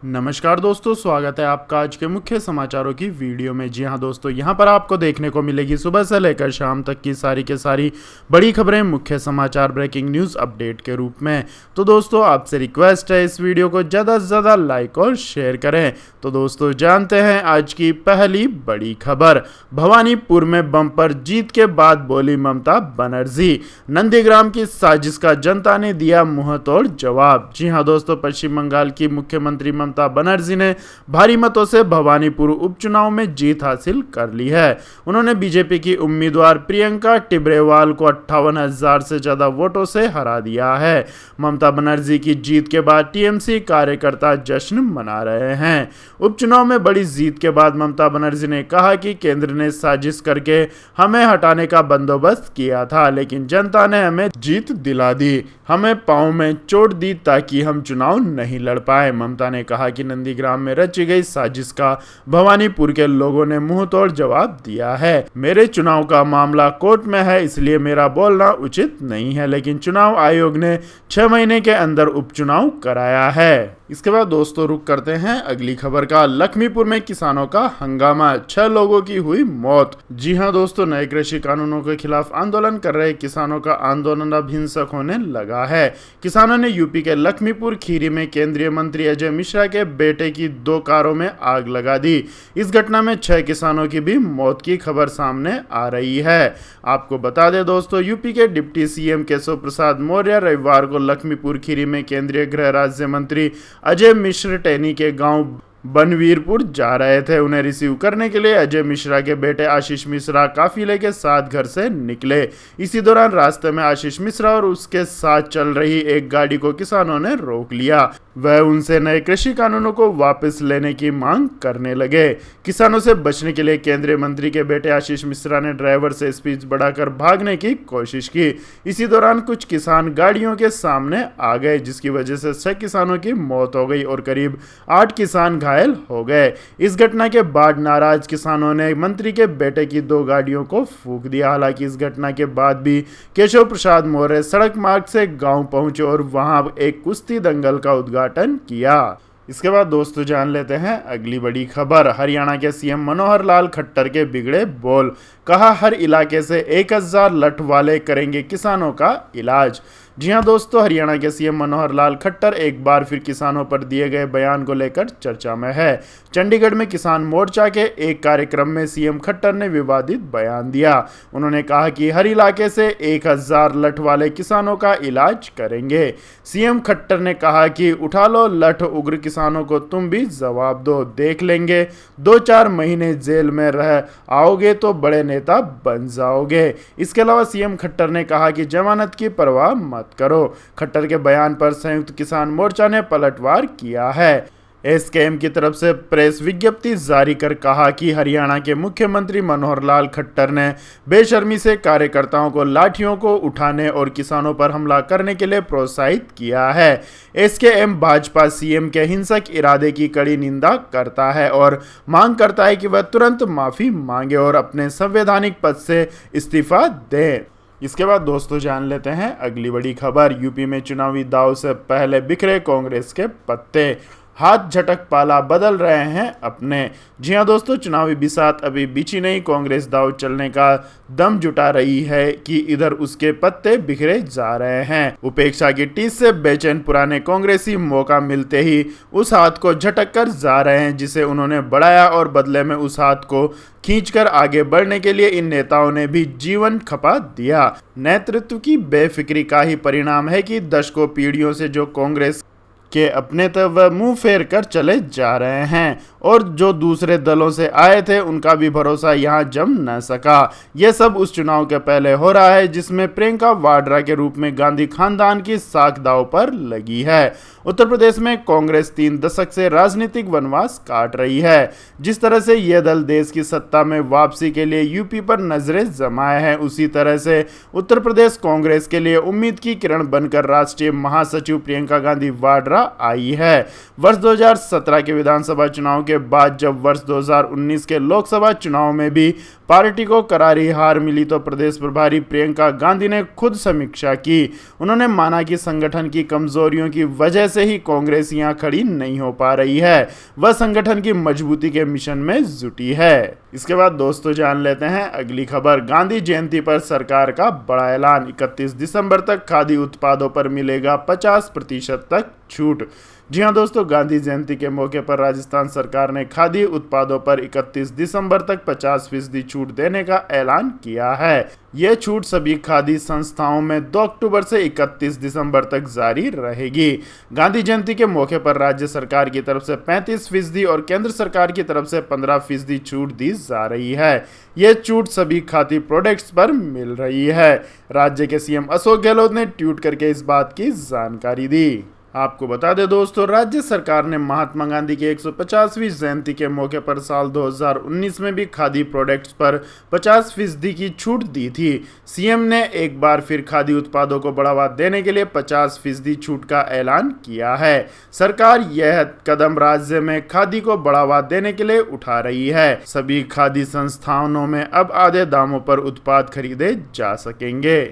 नमस्कार दोस्तों, स्वागत है आपका आज के मुख्य समाचारों की वीडियो में। जी हां दोस्तों, यहां पर आपको देखने को मिलेगी सुबह से लेकर शाम तक की सारी बड़ी खबरें मुख्य समाचार ब्रेकिंग न्यूज़ अपडेट के रूप में। तो दोस्तों, आपसे रिक्वेस्ट है इस वीडियो को ज़्यादा से ज़्यादा लाइक और शेयर करें। तो दोस्तों, जानते हैं आज की पहली बड़ी खबर। भवानीपुर में बम्पर जीत के बाद बोली ममता बनर्जी, नंदीग्राम की साजिश का जनता ने दिया मुंहतोड़ जवाब। जी हां दोस्तों, पश्चिम बंगाल की मुख्यमंत्री ममता बनर्जी ने भारी मतों से भवानीपुर उपचुनाव में जीत हासिल कर ली है। उन्होंने बीजेपी की उम्मीदवार प्रियंका टिब्रेवाल को 58,000 से ज्यादा वोटों से हरा दिया है। ममता बनर्जी की जीत के बाद टीएमसी कार्यकर्ता जश्न मना रहे हैं। उपचुनाव में बड़ी जीत के बाद ममता बनर्जी ने कहा कि केंद्र ने साजिश करके हमें हटाने का बंदोबस्त किया था, लेकिन जनता ने हमें जीत दिला दी, हमें पांव में चोट दी ताकि हम चुनाव नहीं लड़ पाए। ममता ने कहा कि नंदीग्राम में रची गई साजिश का भवानीपुर के लोगों ने मुंहतोड़ जवाब दिया है। मेरे चुनाव का मामला कोर्ट में है, इसलिए मेरा बोलना उचित नहीं है, लेकिन चुनाव आयोग ने 6 महीने के अंदर उपचुनाव कराया है। इसके बाद दोस्तों रुक करते हैं अगली खबर का। लखीमपुर में किसानों का हंगामा, 6 लोगों की हुई मौत। जी हां दोस्तों, नए कृषि कानूनों के खिलाफ आंदोलन कर रहे किसानों का आंदोलन अब हिंसक होने लगा है। किसानों ने यूपी के लखीमपुर खीरी में केंद्रीय मंत्री अजय मिश्रा के बेटे की 2 कारों में आग लगा दी। इस घटना में 6 किसानों की भी मौत की खबर सामने आ रही है। आपको बता दें दोस्तों, यूपी के डिप्टी सीएम केशव प्रसाद मौर्य रविवार को लखीमपुर खीरी में केंद्रीय गृह राज्य मंत्री अजय मिश्र टैनी के गांव बनवीरपुर जा रहे थे। उन्हें रिसीव करने के लिए अजय मिश्रा के बेटे आशीष मिश्रा काफिले के साथ घर से निकले। इसी दौरान रास्ते में आशीष मिश्रा और उसके साथ चल रही एक गाड़ी को किसानों ने रोक लिया। वह उनसे नए कृषि कानूनों को वापस लेने की मांग करने लगे। किसानों से बचने के लिए केंद्रीय मंत्री के बेटे आशीष मिश्रा ने ड्राइवर से स्पीड बढ़ाकर भागने की कोशिश की। इसी दौरान कुछ किसान गाड़ियों के सामने आ गए, जिसकी वजह से 6 किसानों की मौत हो गई और करीब 8 किसान घायल हो गए। इस घटना के बाद नाराज किसानों ने मंत्री के बेटे की 2 गाड़ियों को फूंक दिया। हालांकि इस घटना के बाद भी केशव प्रसाद मौर्य सड़क मार्ग से गांव पहुंचे और वहां एक कुश्ती दंगल का उद्घाटन किया। इसके बाद दोस्तों जान लेते हैं अगली बड़ी खबर। हरियाणा के सीएम मनोहर लाल खट्टर के बिगड़े बोल, कहा हर इलाके से 1000 लठ वाले करेंगे किसानों का इलाज। जी हां दोस्तों, हरियाणा के सीएम मनोहर लाल खट्टर एक बार फिर किसानों पर दिए गए बयान को लेकर चर्चा में है। चंडीगढ़ में किसान मोर्चा के एक कार्यक्रम में सीएम खट्टर ने विवादित बयान दिया। उन्होंने कहा कि हर इलाके से 1000 लठ वाले किसानों का इलाज करेंगे। सीएम खट्टर ने कहा कि उठा लो लठ, उग्र किसानों को तुम भी जवाब दो, देख लेंगे 2-4 महीने जेल में रह आओगे तो बड़े नेता बन जाओगे। इसके अलावा सीएम खट्टर ने कहा कि जमानत की परवाह मत करो। खट्टर के बयान पर संयुक्त किसान मोर्चा ने पलटवार किया है। एसकेएम की तरफ से प्रेस विज्ञप्ति जारी कर कहा कि हरियाणा के मुख्यमंत्री मनोहर लाल खट्टर ने बेशर्मी से कार्यकर्ताओं को लाठियों को उठाने और किसानों पर हमला करने के लिए प्रोत्साहित किया है। एसकेएम भाजपा सीएम के हिंसक इरादे की कड़ी निंदा करता है और मांग करता है कि वह तुरंत माफी मांगे और अपने संवैधानिक पद से इस्तीफा दें। इसके बाद दोस्तों जान लेते हैं अगली बड़ी खबर। यूपी में चुनावी दांव से पहले बिखरे कांग्रेस के पत्ते, हाथ झटक पाला बदल रहे हैं अपने। जी हां दोस्तों, चुनावी बिसात अभी बिछी नहीं। कांग्रेस दांव चलने का दम जुटा रही है कि इधर उसके पत्ते बिखरे जा रहे हैं। उपेक्षा की टीस से बेचैन पुराने कांग्रेसी मौका मिलते ही उस हाथ को झटक कर जा रहे हैं जिसे उन्होंने बढ़ाया, और बदले में उस हाथ को खींचकर आगे बढ़ने के लिए इन नेताओं ने भी जीवन खपा दिया। नेतृत्व की बेफिक्री का ही परिणाम है कि दशकों पीढ़ियों से जो कांग्रेस के अपने तो वह मुंह फेर कर चले जा रहे हैं, और जो दूसरे दलों से आए थे उनका भी भरोसा यहां जम न सका। यह सब उस चुनाव के पहले हो रहा है जिसमें प्रियंका वाड्रा के रूप में गांधी खानदान की साख दांव पर लगी है। उत्तर प्रदेश में कांग्रेस 3 दशक से राजनीतिक वनवास काट रही है। जिस तरह से यह दल देश की सत्ता में वापसी के लिए यूपी पर नजरें जमाए हैं, उसी तरह से उत्तर प्रदेश कांग्रेस के लिए उम्मीद की किरण बनकर राष्ट्रीय महासचिव प्रियंका गांधी वाड्रा आई है। वर्ष 2017 के विधानसभा चुनाव के बाद जब वर्ष 2019 के लोकसभा चुनाव में भी पार्टी को करारी हार मिली तो प्रदेश प्रभारी प्रियंका गांधी ने खुद समीक्षा की। उन्होंने माना कि संगठन की कमजोरियों की वजह से ही कांग्रेस यहां खड़ी नहीं हो पा रही है, वह संगठन की मजबूती के मिशन में जुटी है। इसके बाद दोस्तों जान लेते हैं अगली खबर। गांधी जयंती पर सरकार का बड़ा ऐलान, 31 दिसंबर तक खादी उत्पादों पर मिलेगा 50% तक छूट। जी हां दोस्तों, गांधी जयंती के मौके पर राजस्थान सरकार ने खादी उत्पादों पर 31 दिसंबर तक 50% छूट देने का ऐलान किया है। यह छूट सभी खादी संस्थाओं में 2 अक्टूबर से 31 दिसंबर तक जारी रहेगी। गांधी जयंती के मौके पर राज्य सरकार की तरफ से 35% और केंद्र सरकार की तरफ से 15% छूट दी जा रही है। यह छूट सभी खादी प्रोडक्ट्स पर मिल रही है। राज्य के सीएम अशोक गहलोत ने ट्वीट करके इस बात की जानकारी दी। आपको बता दें दोस्तों, राज्य सरकार ने महात्मा गांधी की 150वीं जयंती के मौके पर साल 2019 में भी खादी प्रोडक्ट्स पर 50% की छूट दी थी। सीएम ने एक बार फिर खादी उत्पादों को बढ़ावा देने के लिए 50% छूट का ऐलान किया है। सरकार यह कदम राज्य में खादी को बढ़ावा देने के लिए उठा रही है। सभी खादी संस्थानों में अब आधे दामों पर उत्पाद खरीदे जा सकेंगे।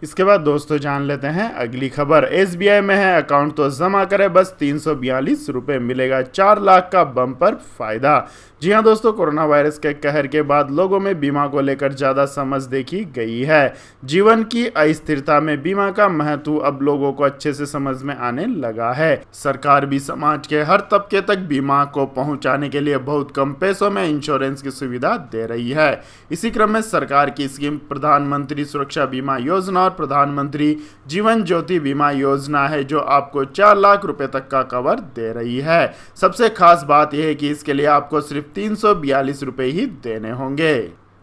इसके बाद दोस्तों जान लेते हैं अगली खबर। एसबीआई में है अकाउंट तो जमा करें बस 342 रुपये, मिलेगा 4 लाख का बम्पर फायदा। जी हां दोस्तों, कोरोना वायरस के कहर के बाद लोगों में बीमा को लेकर ज्यादा समझ देखी गई है। जीवन की अस्थिरता में बीमा का महत्व अब लोगों को अच्छे से समझ में आने लगा है। सरकार भी समाज के हर तबके तक बीमा को पहुंचाने के लिए बहुत कम पैसों में इंश्योरेंस की सुविधा दे रही है। इसी क्रम में सरकार की स्कीम प्रधानमंत्री सुरक्षा बीमा योजना और प्रधानमंत्री जीवन ज्योति बीमा योजना है, जो आपको 4 लाख रुपए तक का कवर दे रही है। सबसे खास बात यह है कि इसके लिए आपको सिर्फ 342 रुपए ही देने होंगे।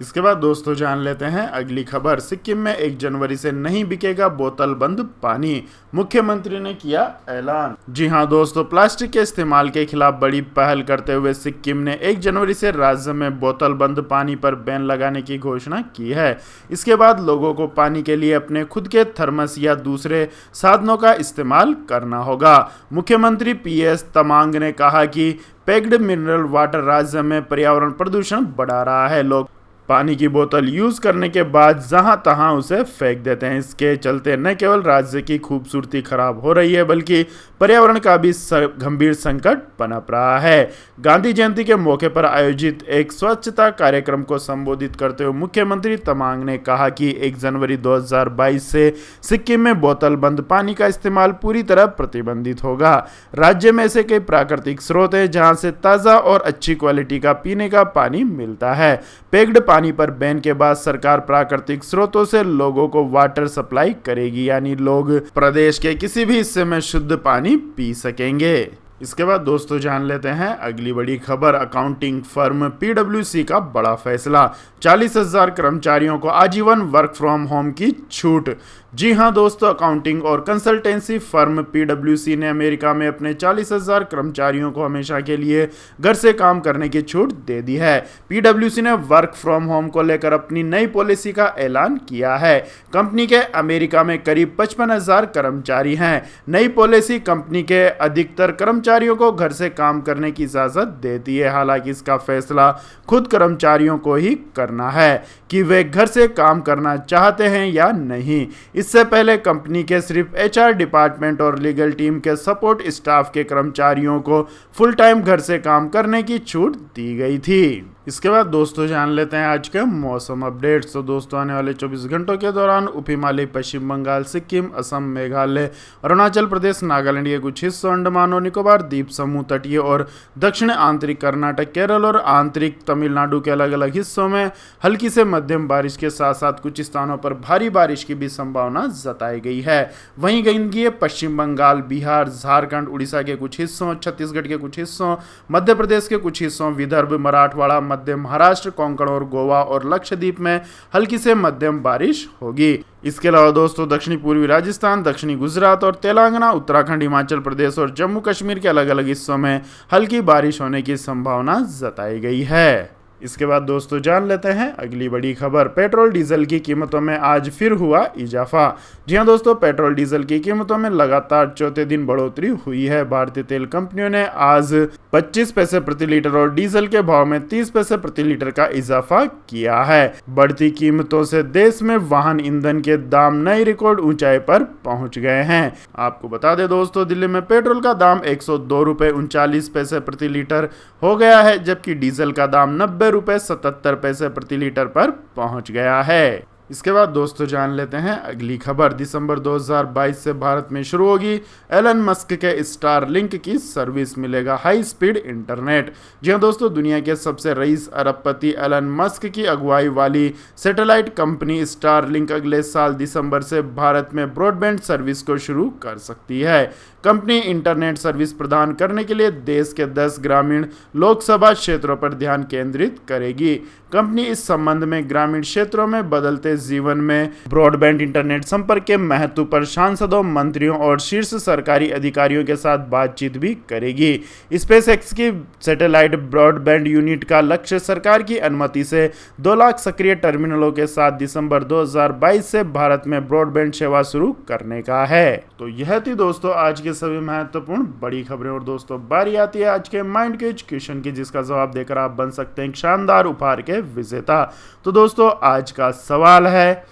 इसके बाद दोस्तों जान लेते हैं अगली खबर। सिक्किम में 1 जनवरी से नहीं बिकेगा बोतल बंद पानी, मुख्यमंत्री ने किया ऐलान। जी हां दोस्तों, प्लास्टिक के इस्तेमाल के खिलाफ बड़ी पहल करते हुए सिक्किम ने 1 जनवरी से राज्य में बोतल बंद पानी पर बैन लगाने की घोषणा की है। इसके बाद लोगों को पानी के लिए अपने खुद के थर्मस या दूसरे साधनों का इस्तेमाल करना होगा। मुख्यमंत्री PS तमांग ने कहा कि पैक्ड मिनरल वाटर राज्य में पर्यावरण प्रदूषण बढ़ा रहा है। लोग पानी की बोतल यूज करने के बाद जहां तहां उसे फेंक देते हैं। इसके चलते न केवल राज्य की खूबसूरती खराब हो रही है, बल्कि पर्यावरण का भी गंभीर संकट पनप रहा है। गांधी जयंती के मौके पर आयोजित एक स्वच्छता कार्यक्रम को संबोधित करते हुए मुख्यमंत्री तमांग ने कहा कि 1 जनवरी 2022 से सिक्किम में बोतल बंद पानी का इस्तेमाल पूरी तरह प्रतिबंधित होगा। राज्य में ऐसे कई प्राकृतिक स्रोत हैं जहां से ताज़ा और अच्छी क्वालिटी का पीने का पानी मिलता है। पैक्ड पानी पर बैन के बाद सरकार प्राकृतिक स्रोतों से लोगों को वाटर सप्लाई करेगी, यानी लोग प्रदेश के किसी भी हिस्से में शुद्ध पानी पी सकेंगे। इसके बाद दोस्तों जान लेते हैं अगली बड़ी खबर। अकाउंटिंग फर्म PwC का बड़ा फैसला, 40,000 कर्मचारियों को आजीवन वर्क फ्रॉम होम की छूट। जी हां दोस्तों, अकाउंटिंग और कंसल्टेंसी फर्म PwC ने अमेरिका में अपने 40,000 कर्मचारियों को हमेशा के लिए घर से काम करने की छूट दे दी है। PwC ने वर्क फ्रॉम होम को लेकर अपनी नई पॉलिसी का ऐलान किया है। कंपनी के अमेरिका में करीब 55,000 कर्मचारी हैं। नई पॉलिसी कंपनी के अधिकतर कर्मचारियों को घर से काम करने की इजाजत देती है। हालांकि इसका फैसला खुद कर्मचारियों को ही करना है कि वे घर से काम करना चाहते हैं या नहीं। इससे पहले कंपनी के सिर्फ HR डिपार्टमेंट और लीगल टीम के सपोर्ट स्टाफ के कर्मचारियों को फुल टाइम घर से काम करने की छूट दी गई थी। इसके बाद दोस्तों जान लेते हैं आज के मौसम अपडेट्स। तो दोस्तों आने वाले 24 घंटों के दौरान उप हिमालय, पश्चिम बंगाल, सिक्किम, असम, मेघालय, अरुणाचल प्रदेश, नागालैंड के कुछ हिस्सों, अंडमान और निकोबार द्वीप समूह, तटीय और दक्षिण आंतरिक कर्नाटक, केरल और आंतरिक तमिलनाडु के अलग अलग हिस्सों में हल्की से मध्यम बारिश के साथ साथ कुछ स्थानों पर भारी बारिश की भी संभावना जताई गई है। वहीं गंगीय पश्चिम बंगाल, बिहार, झारखंड, उड़ीसा के कुछ हिस्सों, छत्तीसगढ़ के कुछ हिस्सों, मध्य प्रदेश के कुछ हिस्सों, विदर्भ, मराठवाड़ा, मध्य महाराष्ट्र, कोंकण और गोवा और लक्षद्वीप में हल्की से मध्यम बारिश होगी। इसके अलावा दोस्तों दक्षिणी पूर्वी राजस्थान, दक्षिणी गुजरात और तेलंगाना, उत्तराखंड, हिमाचल प्रदेश और जम्मू कश्मीर के अलग अलग हिस्सों में हल्की बारिश होने की संभावना जताई गई है। इसके बाद दोस्तों जान लेते हैं अगली बड़ी खबर। पेट्रोल डीजल की कीमतों में आज फिर हुआ इजाफा। जी हां दोस्तों, पेट्रोल डीजल की कीमतों में लगातार चौथे दिन बढ़ोतरी हुई है। भारतीय तेल कंपनियों ने आज 25 पैसे प्रति लीटर और डीजल के भाव में 30 पैसे प्रति लीटर का इजाफा किया है। बढ़ती कीमतों से देश में वाहन ईंधन के दाम नई रिकॉर्ड ऊंचाई पर पहुंच गए हैं। आपको बता दें दोस्तों, दिल्ली में पेट्रोल का दाम 102 रुपए 39 पैसे प्रति लीटर हो गया है, जबकि डीजल का दाम 90 रुपए 77 पैसे प्रति लीटर पर पहुंच गया है। इसके बाद दोस्तों जान लेते हैं अगली खबर। दिसंबर 2022 से भारत में शुरू होगी एलन मस्क के स्टारलिंक की सर्विस, मिलेगा हाई स्पीड इंटरनेट। जी हां दोस्तों, दुनिया के सबसे रईस अरबपति एलन मस्क की अगुवाई वाली सैटेलाइट कंपनी स्टारलिंक अगले साल दिसंबर से भारत में ब्रॉडबैंड सर्विस को शुरू कर सकती है। कंपनी इंटरनेट सर्विस प्रदान करने के लिए देश के 10 ग्रामीण लोकसभा क्षेत्रों पर ध्यान केंद्रित करेगी। कंपनी इस संबंध में ग्रामीण क्षेत्रों में बदलते जीवन में ब्रॉडबैंड इंटरनेट संपर्क के महत्व पर सांसदों, मंत्रियों और शीर्ष सरकारी अधिकारियों के साथ बातचीत भी करेगी। स्पेसएक्स की सैटेलाइट ब्रॉडबैंड यूनिट का लक्ष्य सरकार की अनुमति से 2 लाख सक्रिय टर्मिनलों के साथ दिसंबर 2022 से भारत में ब्रॉडबैंड सेवा शुरू करने का है। तो यह थी दोस्तों आज के सभी महत्वपूर्ण बड़ी खबरें। और दोस्तों बारी आती है आज के माइंड के क्वेश्चन की, जिसका जवाब देकर आप बन सकते हैं एक शानदार उपहार के विजेता। तो दोस्तों आज का सवाल है,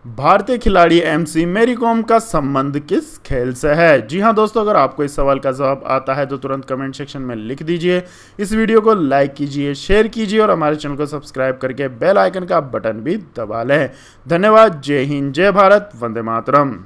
भारतीय खिलाड़ी एमसी मैरी कॉम का संबंध किस खेल से है? जी हां दोस्तों, अगर आपको इस सवाल का जवाब आता है तो तुरंत कमेंट सेक्शन में लिख दीजिए। इस वीडियो को लाइक कीजिए, शेयर कीजिए और हमारे चैनल को सब्सक्राइब करके बेल आइकन का बटन भी दबा लें। धन्यवाद। जय हिंद, जय भारत, वंदे मातरम।